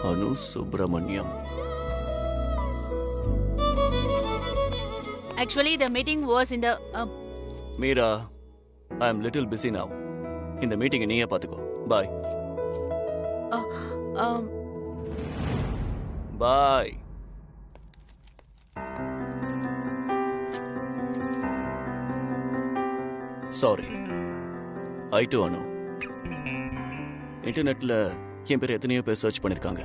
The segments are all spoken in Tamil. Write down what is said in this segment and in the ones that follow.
Anu Subramaniam. Actually, the meeting was in the. Meera, I am little busy now. இந்த மீட்டிங்கை நீயே பார்த்துக்கோ. பாய். பாய். சாரி. ஐ டு அனு. இன்டர்நெட்ல என் பேர் எத்தனையோ பேர் சர்ச் பண்ணிருக்காங்க.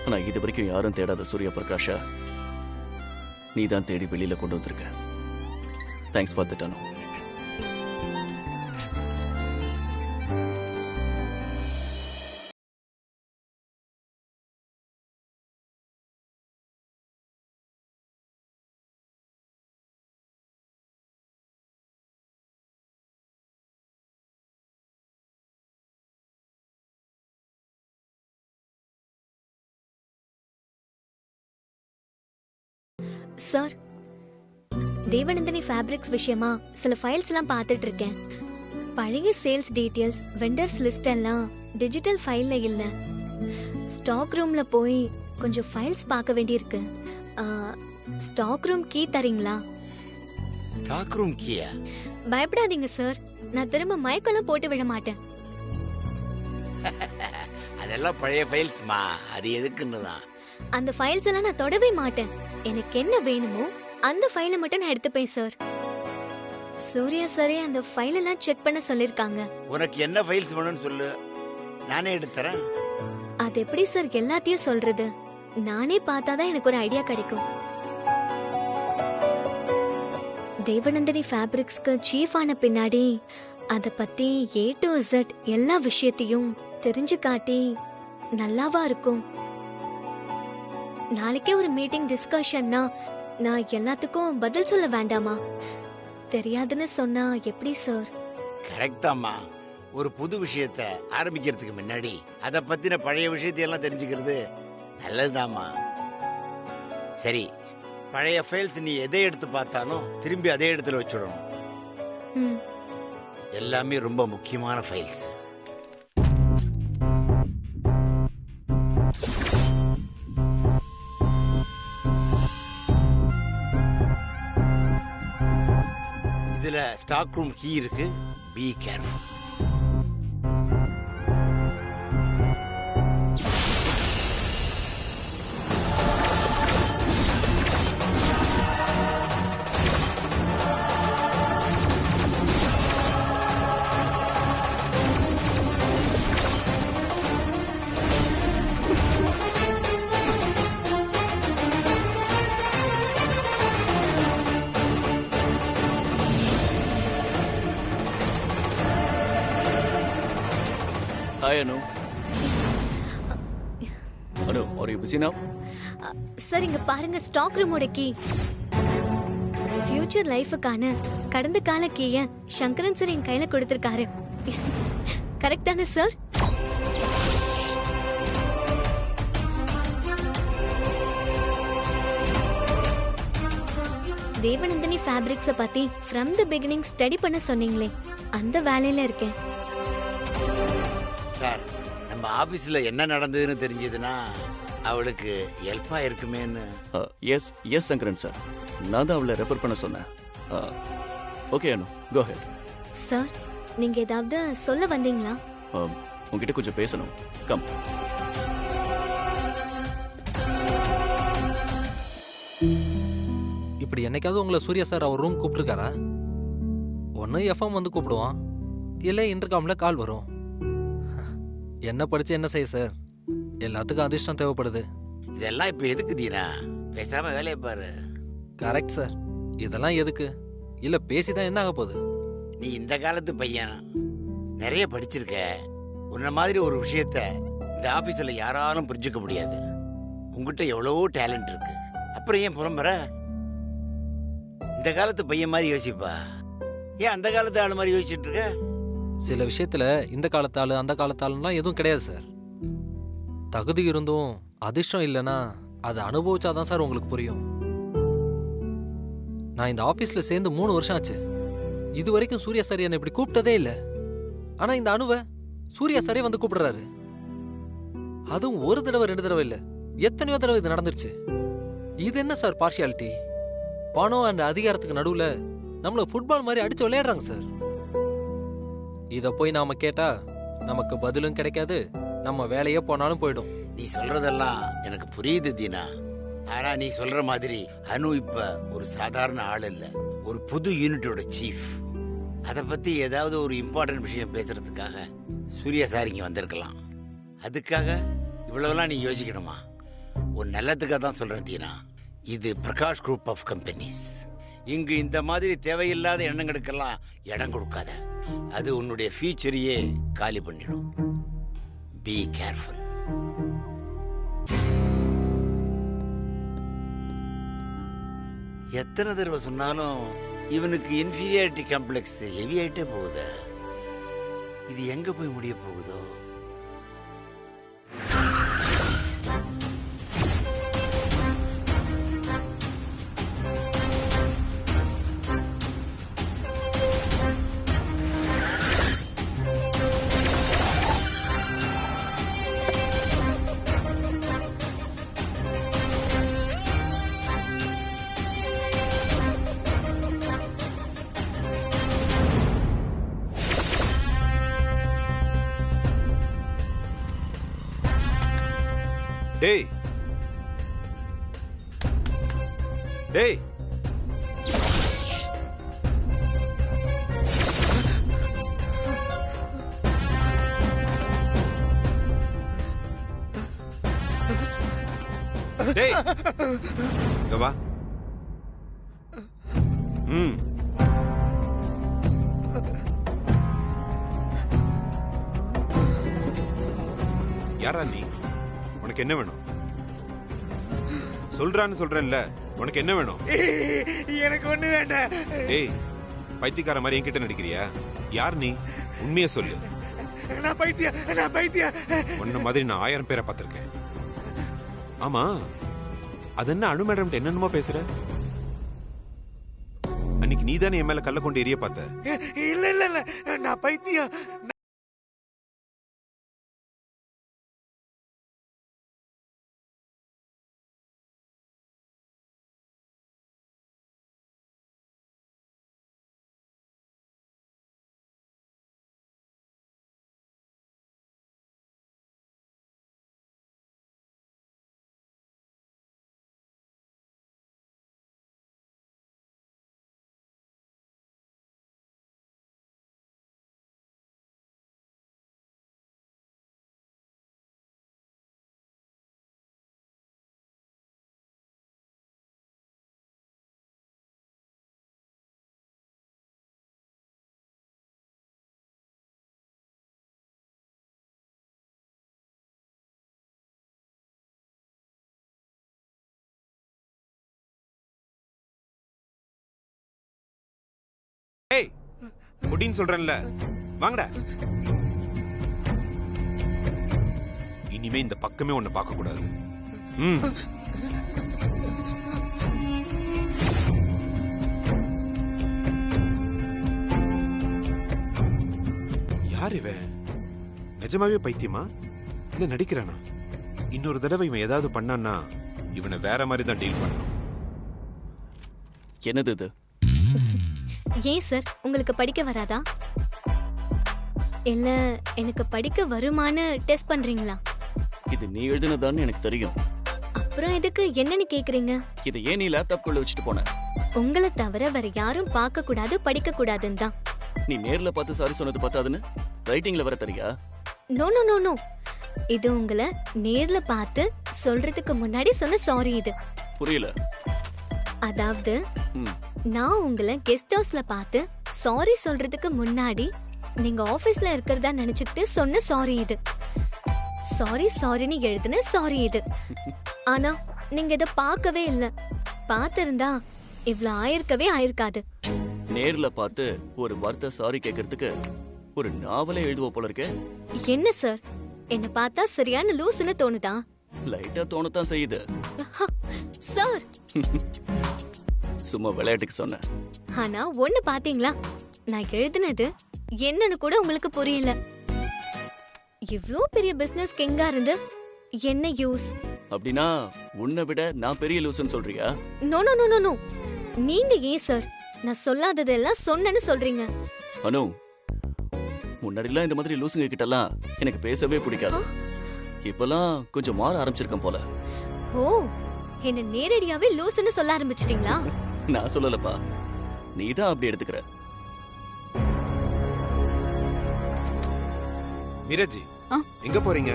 ஆனா இது வரைக்கும் யாரும் தேடாத சூர்யா பிரகாஷா நீ தான் தேடி வெளியில கொண்டு வந்திருக்க. Thanks for that Anu. Sir, Devanandhini fabrics விஷயமா சில ஃபைல்ஸ் எல்லாம் பார்த்துட்டு இருக்கேன். பழைய சேல்ஸ் டீடைல்ஸ், வெண்டர்ஸ் லிஸ்ட் எல்லாம் டிஜிட்டல் ஃபைல்ல இல்ல. ஸ்டாக் ரூம்ல போய் கொஞ்சம் ஃபைல்ஸ் பார்க்க வேண்டியிருக்கு. ஸ்டாக் ரூம் கீ தரீங்களா? ஸ்டாக் ரூம் கீயா? பயப்படாதீங்க சார், நான் திரும்ப மயக்கெல்லாம் போட்டு விட மாட்டேன். அதெல்லாம் பழைய ஃபைல்ஸ்மா, அது எதுக்குன்னு தான். அந்த ஃபைல்ஸ் எல்லாம் நான் தொடவே மாட்டேன். எனக்கு என்ன வேணுமோ அந்த ஃபைலை மட்டும் நான் எடுத்துப்பேன் சார். சூர்யா சாரே அந்த ஃபைல் எல்லாம் செக் பண்ண சொல்லிருக்காங்க. உனக்கு என்ன ஃபைல்ஸ் வேணும்னு சொல்லு, நானே எடுத்துறேன். அது எப்படி சார் எல்லாத்தையும் சொல்றது? நானே பார்த்தாதான் எனக்கு ஒரு ஐடியா கிடைக்கும். தேவநந்தினி ஃபேப்ரிக்ஸ்க்கு சீஃப் ஆன பின்னாடி அத பத்தி A to Z எல்லா விஷயத்தையும் தெரிஞ்சு காட்டி நல்லாவா இருக்கும். நாளைக்கே ஒரு மீட்டிங் டிஸ்கஷன்னா நான் எல்லாத்துக்கும் பதில் சொல்ல வேண்டாமா? தெரியாதுன்னு சொன்னா எப்படி சார்? கரெக்ட் தாம்மா. ஒரு புது விஷயத்தை ஆரம்பிக்கிறதுக்கு முன்னாடி அதை பத்தின பழைய விஷயத்தையெல்லாம் தெரிஞ்சுக்கிறது நல்லதுதாம்மா. சரி, பழைய ஃபைல்ஸ் நீ எதை எடுத்து பார்த்தாலும் திரும்பி அதே இடத்துல வச்சுடணும். எல்லாமே ரொம்ப முக்கியமான ஃபைல்ஸ். இதுல ஸ்டாக் ரூம் கீ இருக்கு. Be careful. Hi Anu. Anu, are you busy now? Sir, இங்க பாருங்க, ஸ்டாக் ரூமோட கீ. ஃபியூச்சர் லைஃபுக்கான கடந்த கால கீய சங்கரன் சார் என் கையில கொடுத்திருக்காரு. கரெக்ட் தானே சார்? தேவநந்தினி ஃபேப்ரிக்ஸ பத்தி ஃப்ரம் தி பிகினிங் ஸ்டடி பண்ண சொன்னீங்களே, அந்த வேலையில இருக்கேன். சார், நம்ம ஆபீஸ்ல என்ன நடந்ததுன்னு தெரிஞ்சதுன்னா அவளுக்கு ஹெல்ப்பா இருக்குமேன்னு. எஸ் எஸ் சங்கரன் சார், நான் தான் அவளை ரெஃபர் பண்ண சொன்னேன். ஓகே அனு, கோ ஹெட். சார், நீங்க ஏதாவது சொல்ல வந்தீங்களா? உங்ககிட்ட கொஞ்சம் பேசணும். கம். இப்படி என்னைக்காவது உங்களை சூர்யா சார் அவர் ரூம் கூப்பிட்டுருக்காரா? ஒன்று எஃப்எம் வந்து கூப்பிடுவான், இல்லை இன்டர்காம்ல கால் வரும். என்ன படிச்சு என்ன செய்ய சார்? எல்லாத்துக்கும் அதிர்ஷ்டம் தேவைப்படுது. இதெல்லாம் இப்ப எதுக்கு தீனா? பேசாம வேலையை பாரு. கரெக்ட் சார், இதெல்லாம் எதுக்கு? இல்ல பேசிதான் என்ன ஆக போகுது? நீ இந்த காலத்து பையன், நிறைய படிச்சிருக்க. உன்ன மாதிரி ஒரு விஷயத்த இந்த ஆபீஸ்ல யாராலும் புரிஞ்சுக்க முடியாது. உங்ககிட்ட எவ்வளவோ டேலண்ட் இருக்கு. அப்புறம் ஏன் புறம்புற? இந்த காலத்து பையன் மாதிரி யோசிப்பா. ஏன் அந்த காலத்து ஆளு மாதிரி யோசிச்சுட்டு இருக்க? சில விஷயத்துல இந்த காலத்தாளு அந்த காலத்தாளுலாம் எதுவும் கிடையாது சார். தகுதி இருந்தும் அதிர்ஷ்டம் இல்லைன்னா அதை அனுபவிச்சாதான் சார் உங்களுக்கு புரியும். நான் இந்த ஆபீஸ்ல சேர்ந்து 3 வருஷம் ஆச்சு. இது வரைக்கும் சூர்யா சார் என்னை இப்படி கூப்பிட்டதே இல்லை. ஆனா இந்த அனுவை சூர்யா சாரே வந்து கூப்பிடுறாரு. அதுவும் ஒரு தடவை 2 தடவை இல்ல, எத்தனையோ தடவை இது நடந்துருச்சு. இது என்ன சார் பார்ஷியாலிட்டி? பணம் அண்ட் அதிகாரத்துக்கு நடுவுல நம்மள ஃபுட்பால் மாதிரி அடிச்சு விளையாடுறாங்க சார். இத போய் நாம கேட்டா நமக்கு பதிலும் கிடைக்காது, நம்ம வேலையே போனாலும் போயிடும். நீ சொல்றதெல்லாம் எனக்கு புரியுது தீனா. ஆனா நீ சொல்ற மாதிரி அனு இப்ப ஒரு சாதாரண ஆள் இல்ல, ஒரு புது யூனிட்டோட சீஃப். அதை பத்தி ஏதாவது ஒரு இம்பார்ட்டன்ட் விஷயம் பேசுறதுக்காக சூர்யா சார் இங்க வந்திருக்கலாம். அதுக்காக இவ்வளவுலாம் நீ யோசிக்கணுமா? உன் நல்லதுக்காக தான் சொல்றேன் தீனா. இது பிரகாஷ் குரூப் ஆஃப் கம்பெனிஸ். இங்கு இந்த மாதிரி தேவையில்லாத எண்ணங்களுக்கெல்லாம் இடம் கொடுக்காத. அது உன்னுடைய ஃபியூச்சரையே காலி பண்ணிடும். Be careful. எத்தனை தடவை சொன்னாலும் இவனுக்கு இன்ஃபீரியாரிட்டி காம்ப்ளெக்ஸ் ஹெவி ஆயிட்டே போகுது. இது எங்க போய் முடிய போகுதோ? டேய் டேய், டேய் இங்க வா. யாரா நீ? உனக்கு என்ன வேணும்? சொல்றான்னு சொல்றேன்ல, உனக்கு என்ன வேணும்? எனக்கு ஒண்ணு வேண்டாம். டேய், பைத்தியக்கார மாதிரி என்கிட்ட நடிக்கிறியா? யார் நீ? உண்மையை சொல்லு. நான் பைத்தியம். உன்ன மாதிரி நான் 1000 பேரை பார்த்திருக்கேன். ஆமா, அது என்ன அனு மேடம் என்னென்னமோ பேசுற? அன்னைக்கு நீ தானே என் மேல கல்ல கொண்டு எரிய பார்த்த. இல்ல நான் பைத்தியம். ஏய், முடின்னு சொல்றேன்ல, வாங்கடா. இனிமே இந்த பக்கமே உன்னை பார்க்க கூடாது. யார் இவன்? நிஜமாவே பைத்தியமா இல்ல நடிக்கிறானா? இன்னொரு தடவை இவன் ஏதாவது பண்ணான்னா இவனை வேற மாதிரி தான் டீல் பண்ணணும். என்னது இது? ஏன் சார், உங்களுக்கு படிக்க வராதா? இல்ல எனக்கு படிக்க வருமான்னு டெஸ்ட் பண்றீங்களா? இது நீ எழுதுனதான்னு எனக்கு தெரியும். அப்புறம் எதுக்கு என்னன்னு கேக்குறீங்க? இதை ஏன் நீ லேப்டாப் குள்ள வச்சுட்டு போன? உங்களை தவிர வேற யாரும் பார்க்க கூடாது, படிக்க கூடாதுன்னு தான். நீ நேர்ல பார்த்து சாரி சொன்னது பார்த்தாதுன்னு ரைட்டிங்ல வர தெரியா? நோ நோ நோ நோ, இது உங்களை நேர்ல பார்த்து சொல்றதுக்கு முன்னாடி சொன்ன சாரி. இது புரியல. அதாவது நான் உங்களை கெஸ்ட் ஹவுஸ்ல பார்த்து சாரி சொல்றதுக்கு முன்னாடி நீங்க ஆபீஸ்ல இருக்கிறதா நினைச்சுக்கிட்டு சொன்ன சாரி இது. சாரின்னு எழுதுன சாரி இது. ஆனா நீங்க இத பார்க்கவே இல்ல. பார்த்திருந்தா இவ்ளோ ஆயிருக்காது. நேர்ல பார்த்து ஒரு வார்த்தை சாரி கேட்கறதுக்கு ஒரு நாவலே எழுதுவ போல இருக்கே. என்ன சார், என்ன பார்த்தா சரியான லூசுன்னு தோணுதா? லைட்டா தோணத்தான் செய்யுது சார். சும்மா விளையாட்டுக்கு சொன்னேன். ஆனா ஒண்ணு பாத்தீங்களா, நான் எழுதுனது என்னன்னு கூட உங்களுக்கு புரியல. இவ்ளோ பெரிய பிசினஸ் கிங்கா இருந்து என்ன யூஸ்? அப்படின்னா உன்னை விட நான் பெரிய லூசுன்னு சொல்றியா? No no no no no. நீங்க ஏன் சார் நான் சொல்லாததெல்லாம் சொன்னேன்னு சொல்றீங்க? அனு, முன்னாடிலாம் இந்த மாதிரி லூசுங்க கிட்டலாம் எனக்கு பேசவே பிடிக்காது. இப்பெல்லாம் கொஞ்சம் மாற ஆரம்பிச்சிருக்கேன் போல. ஓ, என்ன நேரடியாவே லூசுன்னு சொல்ல ஆரம்பிச்சிட்டீங்களா? நான் சொல்லலப்பா, நீதான் அப்படி எடுத்துக்கிற. மீராஜி, ஆ? எங்க போறீங்க?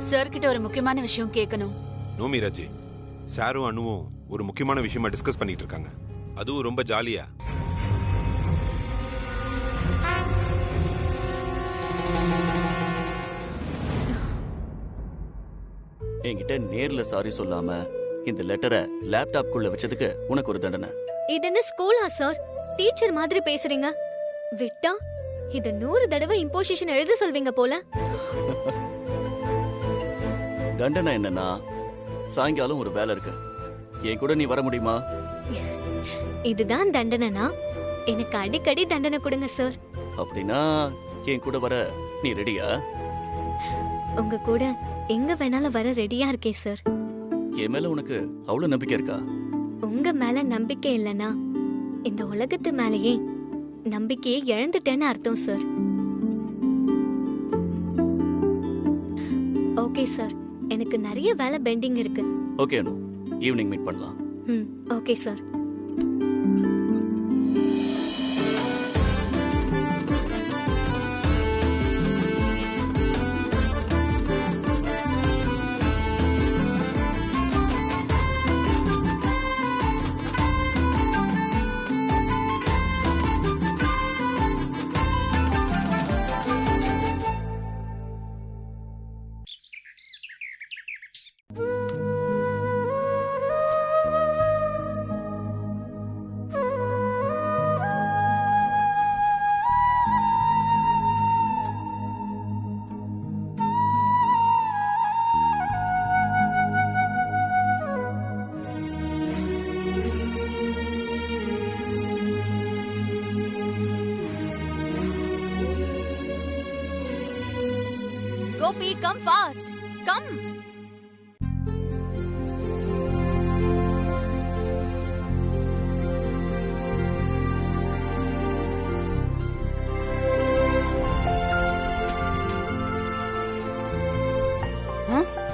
சார் கிட்ட ஒரு முக்கியமான விஷயம் கேட்கணும். நோ மீராஜி, சாரும் அனுவும் ஒரு முக்கியமான விஷயமா டிஸ்கஸ் பண்ணிட்டு இருக்காங்க. அதுவும் ரொம்ப ஜாலியா. என்கிட்ட நேர்ல சாரி சொல்லாம இந்த லெட்டரை லேப்டாப்குள்ள வச்சதுக்கு உனக்கு ஒரு தண்டனை. இது என்ன ஸ்கூலா சார்? டீச்சர் மாதிரி பேசுறீங்க. விட்டா இத 100 தடவை இம்போசிஷன் எழுத சொல்வீங்க போல. தண்டனை என்னன்னா, சாயங்காலம் ஒரு வேலை இருக்கு, என் கூட நீ வர முடியுமா? இதுதான் தண்டனைனா எனக்கு அடிக்கடி தண்டனை கொடுங்க சார். அப்படின்னா என் கூட வர நீ ரெடியா? உங்க கூட எங்க வேணாலும் வர ரெடியா இருக்கேன் சார். என் மேல உனக்கு அவ்வளவு நம்பிக்கை இருக்கா? உங்க மேல நம்பிக்கை இல்லனா இந்த உலகத்து மேலேயே நம்பிக்கையை இழந்துட்டேன்னு அர்த்தம் சார். ஓகே சார், எனக்கு நிறைய வேலை பெண்டிங் இருக்கு. ஓகே அனு, ஈவினிங் மீட் பண்ணலாம். Okay sir. Gopi, come fast. Come.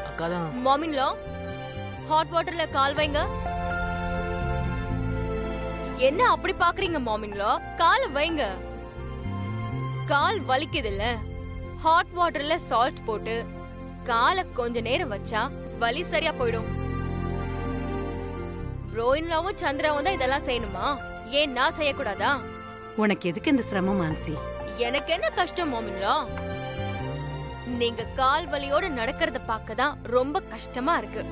அக்கா தான். மாமின்லோ, ஹாட் வாட்டர்ல கால் வைங்க. என்ன அப்படி பாக்குறீங்க மாமின்லோ? கால் வைங்க. கால் வலிக்குது இல்ல? ஹாட் வாட்டர்ல சால்ட் போட்டு காலை கொஞ்ச நேரம் வச்சா வலி சரியா போயிடும். ப்ரோயின்லாவும் சந்திராவும் தான் இதெல்லாம் செய்யணுமா? ஏன் நான் செய்யக்கூடாதா? உனக்கு எதுக்கு இந்த சிரமம் மான்சி? எனக்கு என்ன கஷ்டம் மாமின்லா? நீங்க கால் வலியோட நடக்கிறத பார்க்கதான் ரொம்ப கஷ்டமா இருக்கு.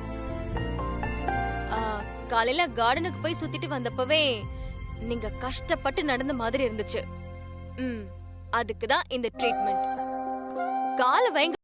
காலையில கார்டனுக்கு போய் சுத்திட்டு வந்தப்பவே நீங்க கஷ்டப்பட்டு நடந்த மாதிரி இருந்துச்சு. அதுக்குதான் இந்த ட்ரீட்மெண்ட். காலை வைங்க.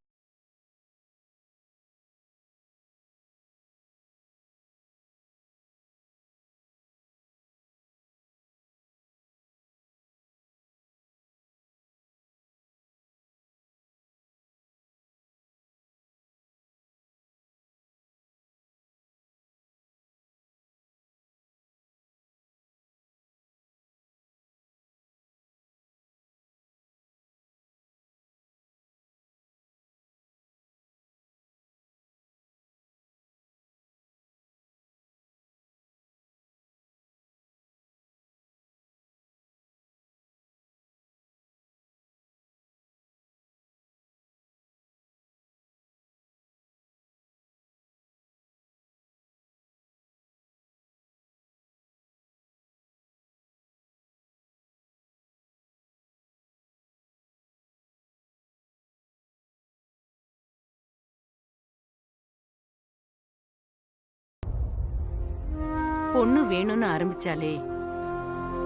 பொண்ணு வேணும்னு ஆரம்பிச்சாலே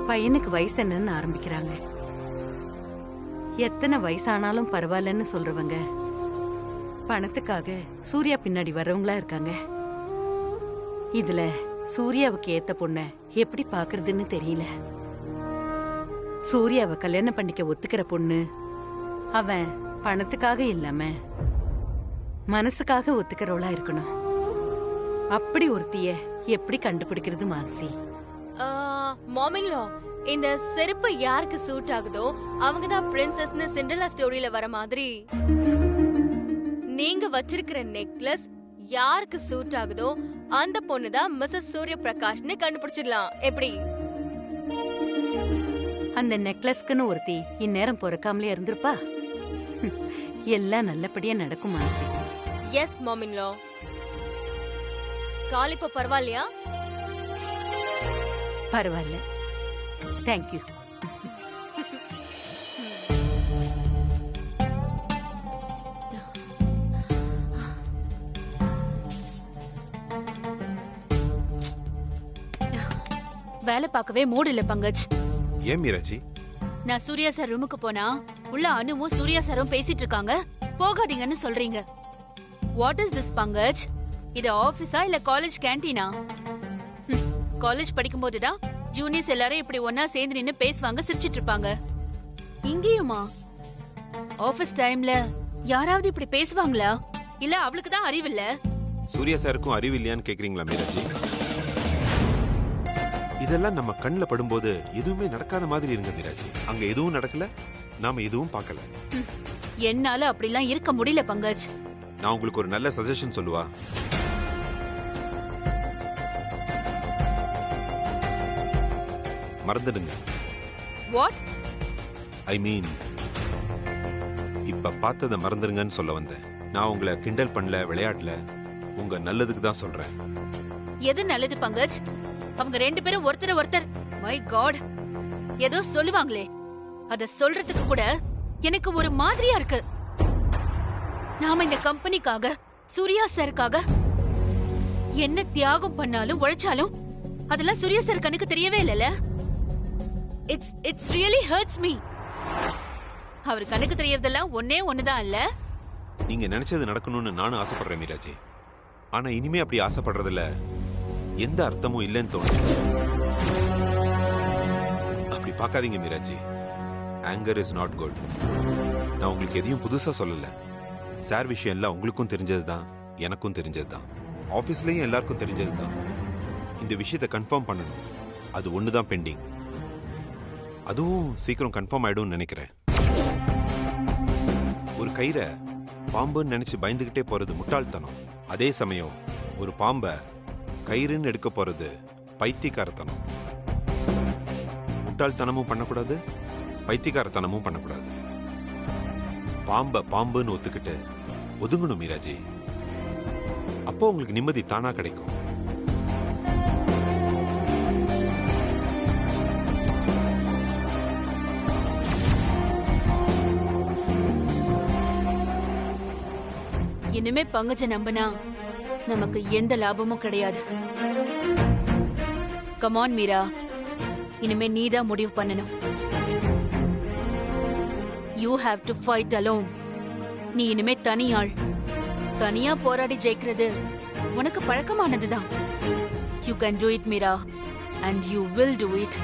பையனுக்கு வயசு என்னன்னு ஆரம்பிக்கிறாங்க. எத்தனை வயசானாலும் பரவாயில்லன்னு சொல்றவங்க பணத்துக்காக சூர்யா பின்னாடி வர்றவங்களா இருக்காங்க. இதுல சூர்யாவுக்கு ஏத்த பொண்ண எப்படி பாக்குறதுன்னு தெரியல. சூர்யாவை கல்யாணம் பண்ணிக்க ஒத்துக்கிற பொண்ணு அவன் பணத்துக்காக இல்லாம மனசுக்காக ஒத்துக்கிறவளா இருக்கணும். அப்படி ஒருத்திய எப்படி கண்டுபிடிக்கிறது மான்சி? மாமிங்லோ, இந்த செருப்பு யாருக்கு சூட் ஆகுதோ அவங்க தான் பிரின்சஸ்னு சிண்ட்ரெல்லா ஸ்டோரியில வர மாதிரி நீங்க வச்சிருக்கிற நெக்லஸ் யாருக்கு சூட் ஆகுதோ அந்த பொண்ணு தான் மிஸ்ஸஸ் சூரிய பிரகாஷ்னு கண்டுபிடிச்சிடலாம். எப்படி? அந்த நெக்லஸ்க்குன்னு ஒருத்தி இந்நேரம் பிறக்காமலே இருந்திருப்பா. எல்லாம் நல்லபடியா நடக்கும் மான்சி. எஸ் மாமிங்லோ. கால் இப்ப பரவாயில்லையா? பரவாயில்ல, தேங்க்யூ. வேலை பார்க்கவே மூடு இல்ல பங்கஜ். ஏன் மீராஜி? நான் சூர்யா சார் ரூமுக்கு போனா உள்ள அனுவும் சூர்யா சாரும் பேசிட்டு இருக்காங்க. போகாதீங்கன்னு சொல்றீங்க. What is this Pankaj? இது ஆபீஸா இல்ல காலேஜ் கேண்டீனா? காலேஜ் படிக்கும் போதுதான் ஜூனியர்ஸ் எல்லாரும் இப்படி ஒன்னா சேர்ந்து நின்னு பேசுவாங்க, சிரிச்சிட்டு இருப்பாங்க. இங்கேயுமா? ஆபீஸ் டைம்ல யாராவது இப்படி பேசுவாங்களா? இல்ல அவளுக்கு தான் அறிவில்ல? சூர்யா சாருக்கும் அறிவு இல்லையான்னு கேக்குறீங்களா மீராஜி? இதெல்லாம் நம்ம கண்ணில் படும்போது எதுவுமே நடக்காத மாதிரி இருங்க மீராஜி. அங்க எதுவும் நடக்கல, நாம எதுவும் பார்க்கல. என்னால அப்படிலாம் இருக்க முடியல பங்கஜ். நான் உங்களுக்கு ஒரு நல்ல சஜஷன் சொல்லுவா. மறந்துடுங்க. வாட்? ஐ மீன், இப்ப பார்த்ததை மறந்துடுங்கன்னு சொல்ல வந்தேன். நான் உங்களை கிண்டல் பண்ணல, விளையாடல, உங்க நல்லதுக்கு தான் சொல்றேன். எது நல்லது பங்கஜ்? அவங்க ரெண்டு பேரும் ஒருத்தர் மை காட் ஏதோ சொல்லுவாங்களே, அத சொல்றதுக்கு கூட எனக்கு ஒரு மாதிரியா இருக்கு. நாம இந்த கம்பெனிக்காக, சூர்யா சாருக்காக என்ன தியாகம் பண்ணாலும் உழைச்சாலும் அதெல்லாம் சூர்யா சார் கண்ணுக்கு தெரியவே இல்லைல்ல. It's really hurts me. அவர் கண்ணுக்கு தெரியறதெல்லாம் ஒன்னே ஒண்ணுதான் இல்ல. நீங்க நினைச்சது நடக்கணும்னு நானும் ஆசைப்படுறேன் மீராஜி. ஆனா இனிமே அப்படி ஆசைப்படுறதுல எந்த அர்த்தமும் இல்லைன்னு தோணுது. அப்படி பார்க்காதீங்க Meeraji. Anger is not good. நான் உங்களுக்கு எதையும் புதுசா சொல்லல. சார் விஷயம் எல்லாம் உங்களுக்கும் தெரிஞ்சதுதான், எனக்கும் தெரிஞ்சதுதான், ஆபீஸ்லயும் எல்லாருக்கும் தெரிஞ்சதுதான். இந்த விஷயத்தை கன்ஃபார்ம் பண்ணணும். அது ஒண்ணுதான் பெண்டிங். அதுவும் சீக்கிரம் கன்ஃபார்ம் ஆயிடும்னு நினைக்கிறேன். ஒரு கயிறை பாம்புன்னு நினைச்சு பயந்துகிட்டே போறது முட்டாள்தனம். அதே சமயம் ஒரு பாம்பை கயிறுன்னு எடுக்க போறது பைத்தியக்காரத்தனம். முட்டாள்தனமும் பண்ணக்கூடாது, பைத்தியக்காரத்தனமும் பண்ணக்கூடாது. பாம்பை பாம்புன்னு ஒத்துக்கிட்டு ஒதுங்கணும் மீராஜி. அப்போ உங்களுக்கு நிம்மதி தானா கிடைக்கும். இனிமே பங்கஜ நம்பினா நமக்கு எந்த லாபமும் கிடையாது. கமான் மீரா, இனிமே நீதான் முடிவு பண்ணணும். You have to fight alone. நீ இனிமே தனியாள். தனியா போராடி ஜெயிக்கிறது உனக்கு பழக்கமானதுதான். You can do it Meera, and you will do it.